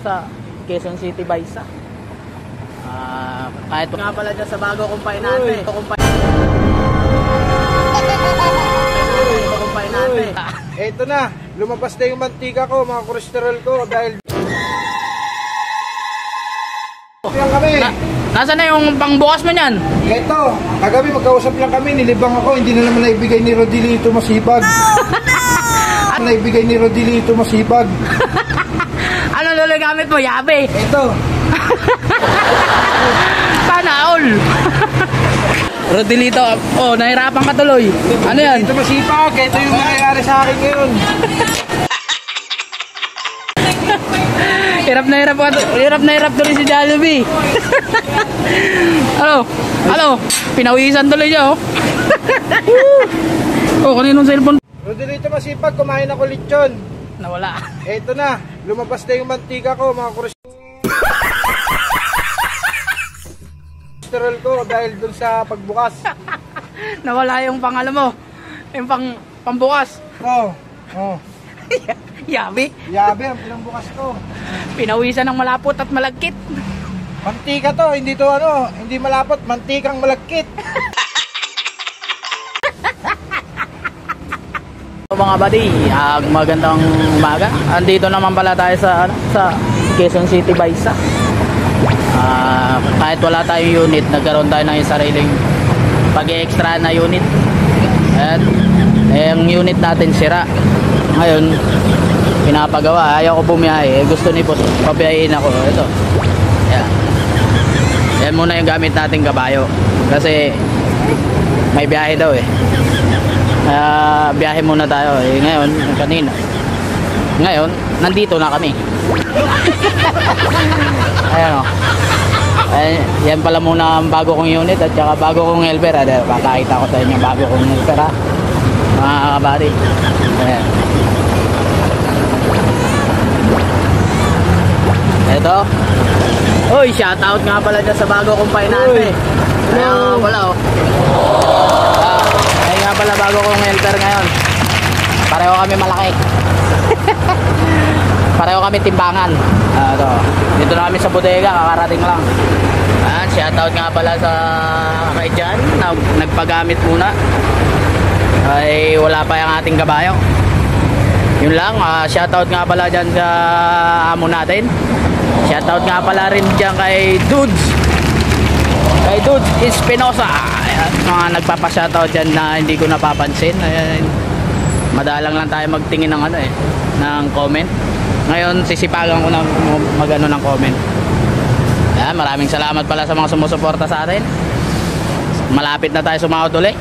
sa Quezon City Baisa. Kahit nga pala dyan sa bago kumpay natin. Kumpay natin. Eto na, lumabas na yung mantika ko, mga kolesterol ko dahil lang kami. Nasaan na yung pangbukas mo niyan? Eto, kagabi magkausap lang kami, nilibang ako, hindi na naman naibigay ni Rodilito Masibag. Naibigay ni Rodilito Masibag. Ano tuloy gamit mo? Yabe? Eto. Panaol. Rodilito, oh, nahirapan ka tuloy. Ano yan? Rodilito Masibag, ito yung nangyayari sa akin ngayon. Hirap na hirap tuloy si Jollibee. Ano? Pinawisan tuloy niya, oh. Oh, kaninong cellphone? Rodilito Masibag, kumain ako lechon. Nawala. Eto na, lumabas na yung mantika ko, mga kolesterol ko dahil dun sa pagbukas. Nawala yung pangalo mo. Yung pambukas. Oh. Yabe. Yabe ang pinambukas ko. Pinawisan ng malapot at malagkit. Mantika to, hindi to ano, hindi malapot, mantikang malagkit. Mga buddy, magandang umaga. Andito naman pala tayo sa Quezon City Baisa. Kahit wala tayong unit, nagkaroon tayo ng sariling pag-extra na unit. At yung unit natin sira. Ngayon, pinapagawa. Ayaw ko bumiyahe. Gusto ni boss, pabiyahin ako. Ito. Yan. Yan muna yung gamit nating kabayo. Kasi may biyahe daw eh. Biyahe muna tayo eh. Ngayon, kanina. Ngayon, nandito na kami. Ayan o. Yan pala muna ang bago kong unit at saka bago kong helper. Pakakita ko sa inyo bago kong helper, ha, mga kabady. Ayan. Ito. Uy, shoutout nga pala dyan sa bago kumpay natin. Ayan nga pala, oh. Ayan nga pala bago kong helper ngayon. Pareho kami malaki. Pareho kami timbangan. Ito. Dito na kami sa bodega, kakarating lang. Ayan, shoutout nga pala sa kay Jan. Nagpagamit muna. Ay wala pa yung ating kabayo. Yun lang, shoutout nga pala dyan sa amo natin. Shoutout nga pala rin dyan kay Dudes. Kay Dudes Espinosa. Ayan, mga nagpapa-shoutout dyan na hindi ko napapansin. Ayan, madalang lang tayo magtingin ng ano eh, ng comment. Ngayon sisipagan ko na magano ng comment. Ayan, maraming salamat pala sa mga sumusuporta sa atin. Malapit na tayo sumahod ulit.